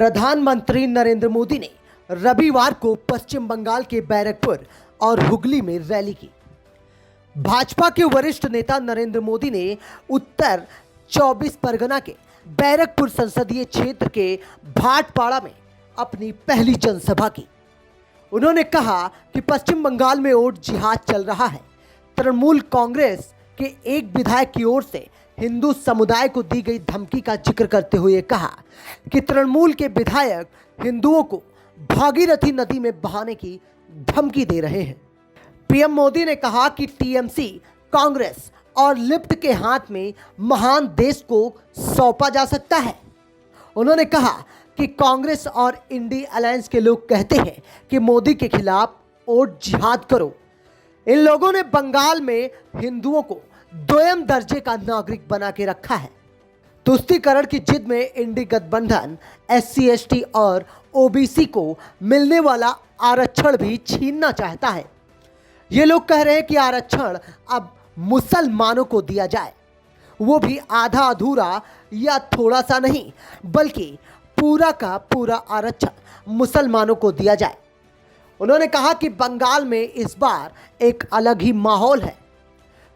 प्रधानमंत्री नरेंद्र मोदी ने रविवार को पश्चिम बंगाल के बैरकपुर और हुगली में रैली की। भाजपा के वरिष्ठ नेता नरेंद्र मोदी ने उत्तर 24 परगना के बैरकपुर संसदीय क्षेत्र के भाटपाड़ा में अपनी पहली जनसभा की। उन्होंने कहा कि पश्चिम बंगाल में वोट जिहाद चल रहा है। तृणमूल कांग्रेस के एक विधायक की ओर से हिंदू समुदाय को दी गई धमकी का जिक्र करते हुए कहा कि तृणमूल के विधायक हिंदुओं को भागीरथी नदी में बहाने की धमकी दे रहे हैं। पीएम मोदी ने कहा कि टीएमसी, कांग्रेस और लिफ्ट के हाथ में महान देश को सौंपा जा सकता है। उन्होंने कहा कि कांग्रेस और इंडी अलायंस के लोग कहते हैं कि मोदी के खिलाफ वोट जिहाद करो। इन लोगों ने बंगाल में हिंदुओं को दोयम दर्जे का नागरिक बना के रखा है। तुष्टीकरण की जिद में इंडी गठबंधन SC ST और OBC को मिलने वाला आरक्षण भी छीनना चाहता है। ये लोग कह रहे हैं कि आरक्षण अब मुसलमानों को दिया जाए, वो भी आधा अधूरा या थोड़ा सा नहीं, बल्कि पूरा का पूरा आरक्षण मुसलमानों को दिया जाए। उन्होंने कहा कि बंगाल में इस बार एक अलग ही माहौल है,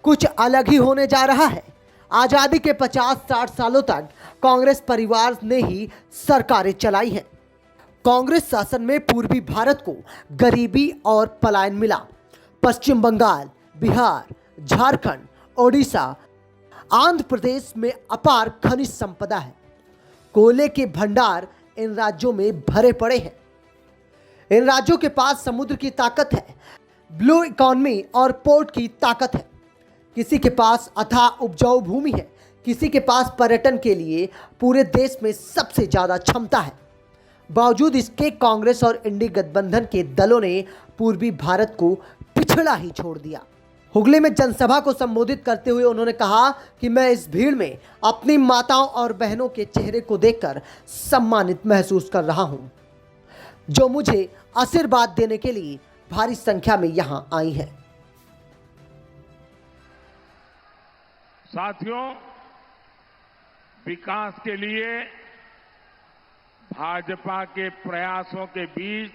कुछ अलग ही होने जा रहा है। आज़ादी के 50-60 सालों तक कांग्रेस परिवार ने ही सरकारें चलाई हैं। कांग्रेस शासन में पूर्वी भारत को गरीबी और पलायन मिला। पश्चिम बंगाल, बिहार, झारखंड, ओडिशा, आंध्र प्रदेश में अपार खनिज संपदा है। कोयले के भंडार इन राज्यों में भरे पड़े हैं। इन राज्यों के पास समुद्र की ताकत है, ब्लू इकोनॉमी और पोर्ट की ताकत है। किसी के पास अथाह उपजाऊ भूमि है, किसी के पास पर्यटन के लिए पूरे देश में सबसे ज़्यादा क्षमता है। बावजूद इसके कांग्रेस और इंडी गठबंधन के दलों ने पूर्वी भारत को पिछड़ा ही छोड़ दिया। हुगली में जनसभा को संबोधित करते हुए उन्होंने कहा कि मैं इस भीड़ में अपनी माताओं और बहनों के चेहरे को देखकर सम्मानित महसूस कर रहा हूं, जो मुझे आशीर्वाद देने के लिए भारी संख्या में यहां आई है। साथियों, विकास के लिए भाजपा के प्रयासों के बीच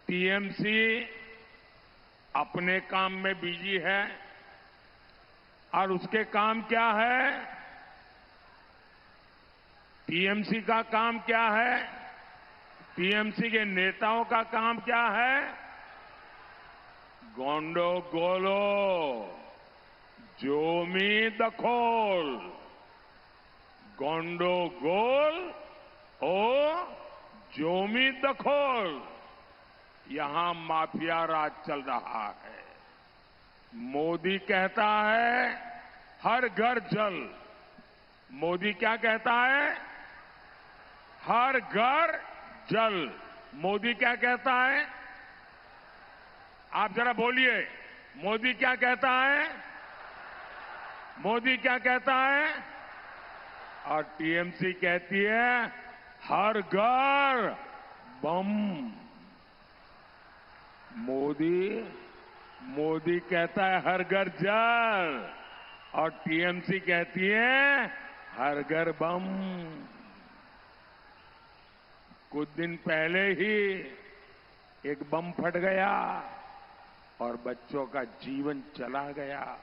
टीएमसी अपने काम में बिजी है। और उसके काम क्या है? टीएमसी का काम क्या है? टीएमसी के नेताओं का काम क्या है? गोंडो गोलो जोमी दखोल, गोंडो गोल ओ जोमी दखोल। यहां माफिया राज चल रहा है। मोदी कहता है हर घर जल। मोदी क्या कहता है? हर घर जल। मोदी क्या कहता है? आप जरा बोलिए, मोदी क्या कहता है? मोदी क्या कहता है? और टीएमसी कहती है हर घर बम। मोदी कहता है हर घर जल और टीएमसी कहती है हर घर बम। कुछ दिन पहले ही एक बम फट गया और बच्चों का जीवन चला गया।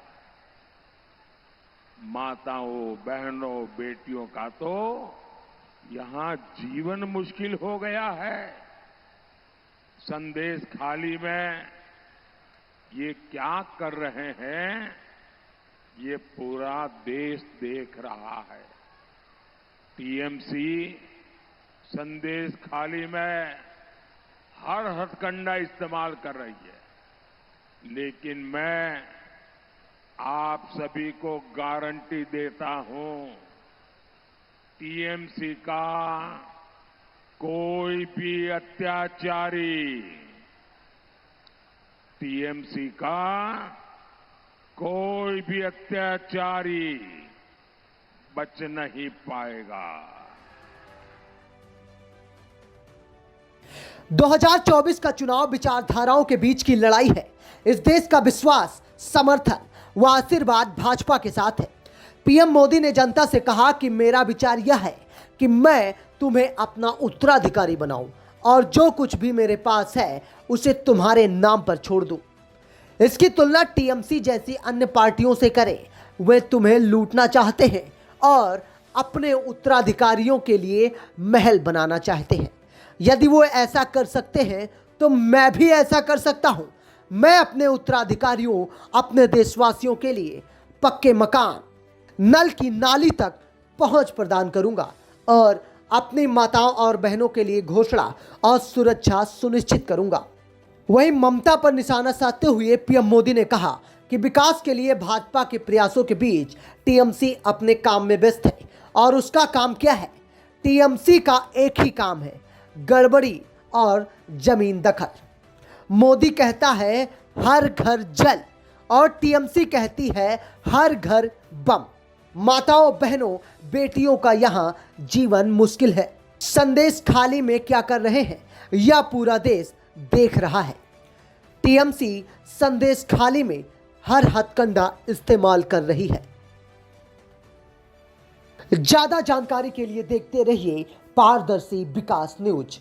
माताओं, बहनों, बेटियों का तो यहां जीवन मुश्किल हो गया है। संदेश खाली में ये क्या कर रहे हैं, ये पूरा देश देख रहा है। टीएमसी संदेश खाली में हर हथकंडा इस्तेमाल कर रही है, लेकिन मैं आप सभी को गारंटी देता हूं, टीएमसी का कोई भी अत्याचारी, टीएमसी का कोई भी अत्याचारी बच नहीं पाएगा। 2024 का चुनाव विचारधाराओं के बीच की लड़ाई है। इस देश का विश्वास, समर्थन व आशीर्वाद भाजपा के साथ है। पीएम मोदी ने जनता से कहा कि मेरा विचार यह है कि मैं तुम्हें अपना उत्तराधिकारी बनाऊं और जो कुछ भी मेरे पास है उसे तुम्हारे नाम पर छोड़ दूं। इसकी तुलना टीएमसी जैसी अन्य पार्टियों से करें। वे तुम्हें लूटना चाहते हैं और अपने उत्तराधिकारियों के लिए महल बनाना चाहते हैं। यदि वो ऐसा कर सकते हैं तो मैं भी ऐसा कर सकता हूं। मैं अपने उत्तराधिकारियों, अपने देशवासियों के लिए पक्के मकान, नल की नाली तक पहुंच प्रदान करूंगा और अपनी माताओं और बहनों के लिए घोषणा और सुरक्षा सुनिश्चित करूंगा। वहीं ममता पर निशाना साधते हुए पीएम मोदी ने कहा कि विकास के लिए भाजपा के प्रयासों के बीच टीएमसी अपने काम में व्यस्त है। और उसका काम क्या है? टीएमसी का एक ही काम है, गड़बड़ी और जमीन दखल। मोदी कहता है हर घर जल और टीएमसी कहती है हर घर बम। माताओं, बहनों, बेटियों का यहां जीवन मुश्किल है। संदेश खाली में क्या कर रहे हैं यह पूरा देश देख रहा है। टीएमसी संदेश खाली में हर हथकंडा इस्तेमाल कर रही है। ज्यादा जानकारी के लिए देखते रहिए पारदर्शी विकास न्यूज।